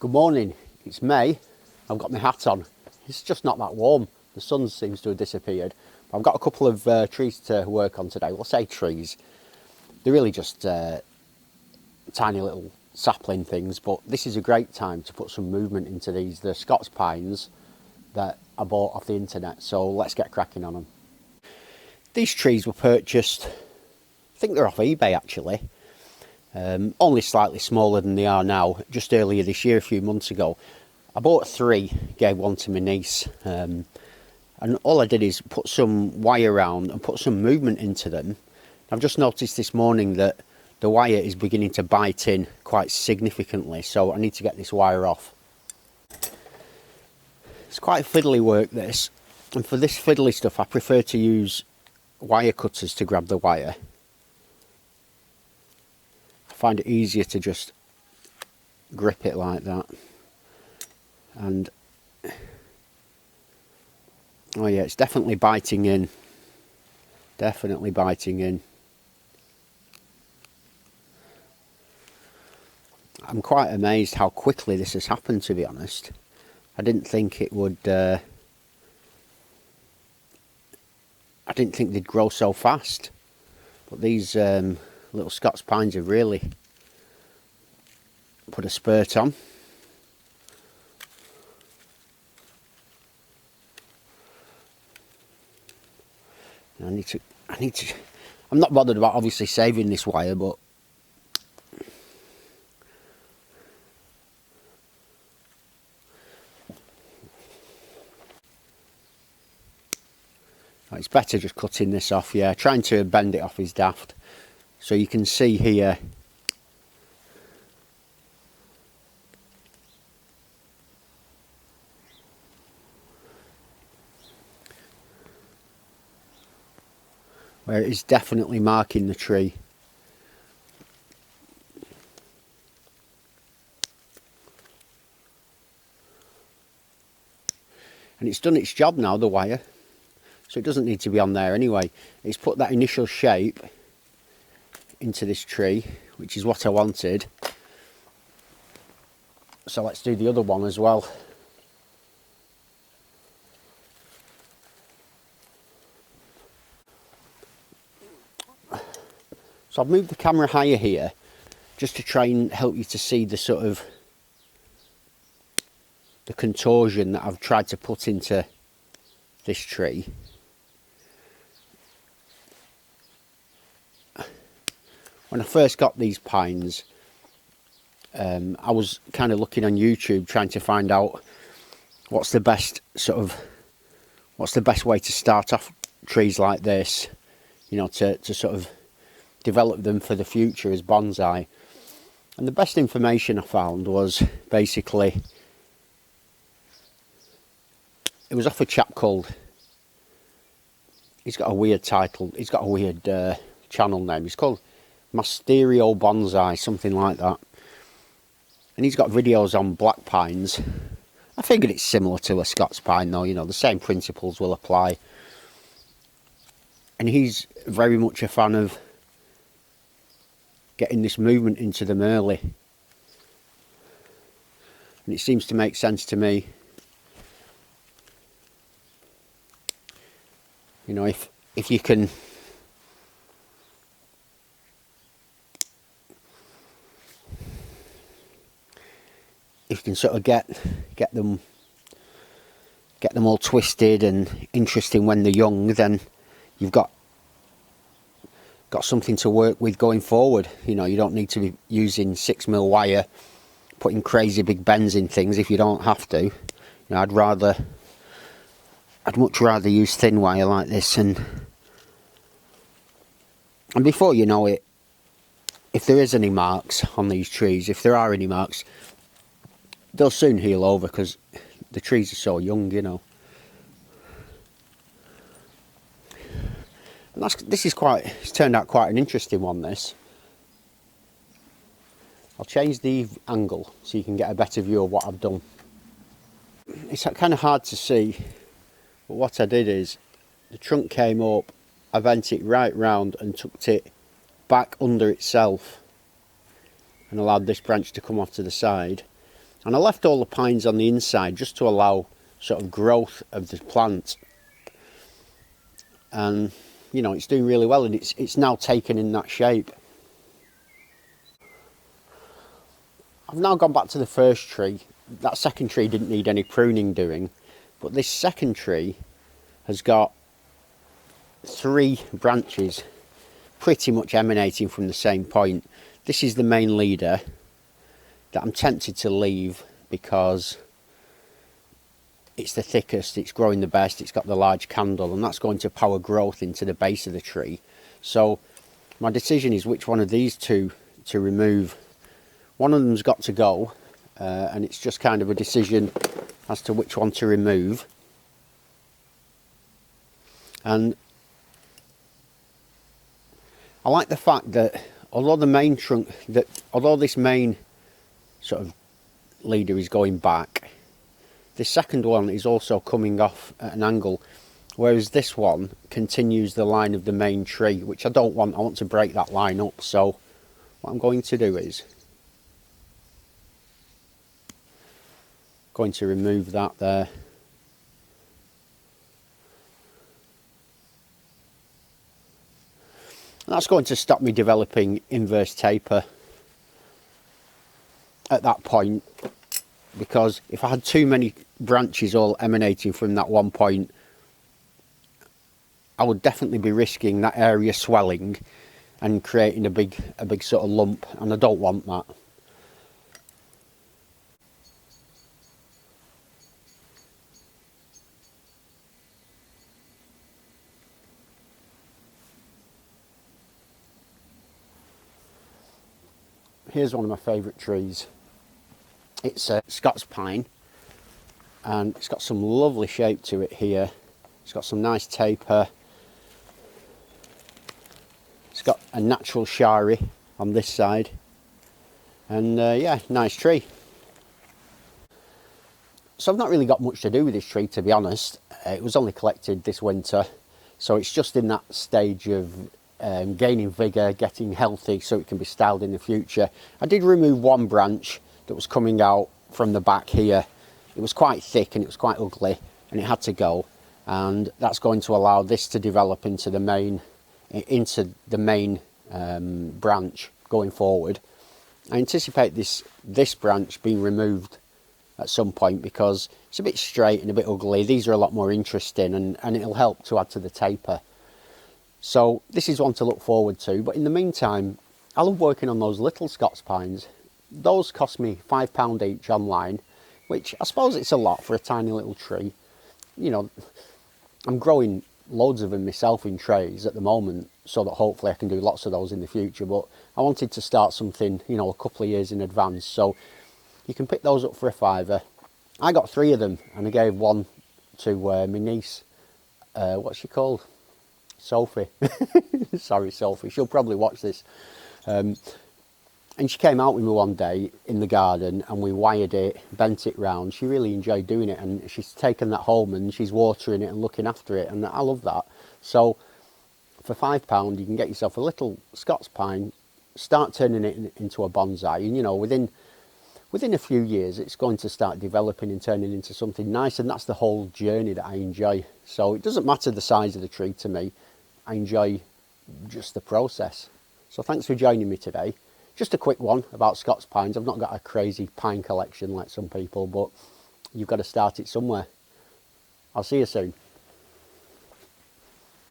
Good morning, it's May. I've got my hat on. It's just not that warm. The sun seems to have disappeared. I've got a couple of trees to work on today. We'll say trees. They're really just tiny little sapling things, but this is a great time to put some movement into these. The Scots pines that I bought off the internet, so let's get cracking on them. These trees were purchased, I think they're off eBay actually. Only slightly smaller than they are now. Just earlier this year, a few months ago, I bought 3, gave one to my niece, and all I did is put some wire around and put some movement into them. I've just noticed this morning that the wire is beginning to bite in quite significantly, so I need to get this wire off. It's quite fiddly work this, and for this fiddly stuff I prefer to use wire cutters to grab the wire. Find it easier to just grip it like that. And oh yeah, it's definitely biting in. Definitely biting in. I'm quite amazed how quickly this has happened, to be honest. I didn't think it would I didn't think they'd grow so fast. But these little Scots pines have really put a spurt on. I need to, I'm not bothered about obviously saving this wire, but it's better just cutting this off. Yeah, trying to bend it off is daft. So you can see here where it is definitely marking the tree. And it's done its job now, the wire. So it doesn't need to be on there anyway. It's put that initial shape into this tree, which is what I wanted. So let's do the other one as well. So I've moved the camera higher here just to try and help you to see the sort of the contortion that I've tried to put into this tree. When I first got these pines, I was kind of looking on YouTube trying to find out what's the best way to start off trees like this, you know, to sort of develop them for the future as bonsai. And the best information I found was basically, it was off a chap called, he's got a weird title, he's got a weird channel name, he's called Mysterio Bonsai, something like that. And he's got videos on black pines. I figured it's similar to a Scots pine though, you know, the same principles will apply. And he's very much a fan of getting this movement into them early. And it seems to make sense to me. You know, if you can sort of get them all twisted and interesting when they're young, then you've got something to work with going forward. You know, you don't need to be using 6mm wire, putting crazy big bends in things if you don't have to. You know, I'd much rather use thin wire like this, and before you know it, if there is any marks on these trees, if there are any marks, they'll soon heal over because the trees are so young, you know. And it's turned out quite an interesting one, this. I'll change the angle so you can get a better view of what I've done. It's kind of hard to see, but what I did is, the trunk came up, I bent it right round and tucked it back under itself and allowed this branch to come off to the side. And I left all the pines on the inside just to allow sort of growth of the plant. And you know, it's doing really well, and it's now taken in that shape. I've now gone back to the first tree. That second tree didn't need any pruning doing, but this second tree has got 3 branches pretty much emanating from the same point. This is the main leader that I'm tempted to leave because it's the thickest, it's growing the best, it's got the large candle, and that's going to power growth into the base of the tree. So my decision is which one of these two to remove. One of them's got to go, and it's just kind of a decision as to which one to remove. And I like the fact that although the main trunk, although this main sort of leader is going back, this second one is also coming off at an angle, whereas this one continues the line of the main tree, which I don't want. I want to break that line up. So what I'm going to do is going to remove that there. And that's going to stop me developing inverse taper at that point, because if I had too many branches all emanating from that one point, I would definitely be risking that area swelling and creating a big sort of lump, and I don't want that. Here's one of my favourite trees. It's a Scots pine, and it's got some lovely shape to it here. It's got some nice taper. It's got a natural shari on this side, and yeah, nice tree. So I've not really got much to do with this tree, to be honest. It was only collected this winter, so it's just in that stage of gaining vigour, getting healthy so it can be styled in the future. I did remove one branch that was coming out from the back here. It was quite thick and it was quite ugly, and it had to go, and that's going to allow this to develop into the main branch going forward. I anticipate this branch being removed at some point because it's a bit straight and a bit ugly. These are a lot more interesting, and it'll help to add to the taper. So this is one to look forward to. But in the meantime, I love working on those little Scots pines. Those cost me £5 each online, which I suppose it's a lot for a tiny little tree. You know, I'm growing loads of them myself in trays at the moment, so that hopefully I can do lots of those in the future. But I wanted to start something, you know, a couple of years in advance. So you can pick those up for £5. I got 3 of them, and I gave one to my niece. What's she called? Sophie. Sorry, Sophie. She'll probably watch this. And she came out with me one day in the garden, and we wired it, bent it round. She really enjoyed doing it, and she's taken that home and she's watering it and looking after it, and I love that. So for £5 you can get yourself a little Scots pine, start turning it into a bonsai, and you know, within a few years it's going to start developing and turning into something nice, and that's the whole journey that I enjoy. So it doesn't matter the size of the tree to me. I enjoy just the process. So thanks for joining me today. Just a quick one about Scots pines. I've not got a crazy pine collection like some people, but you've got to start it somewhere. I'll see you soon.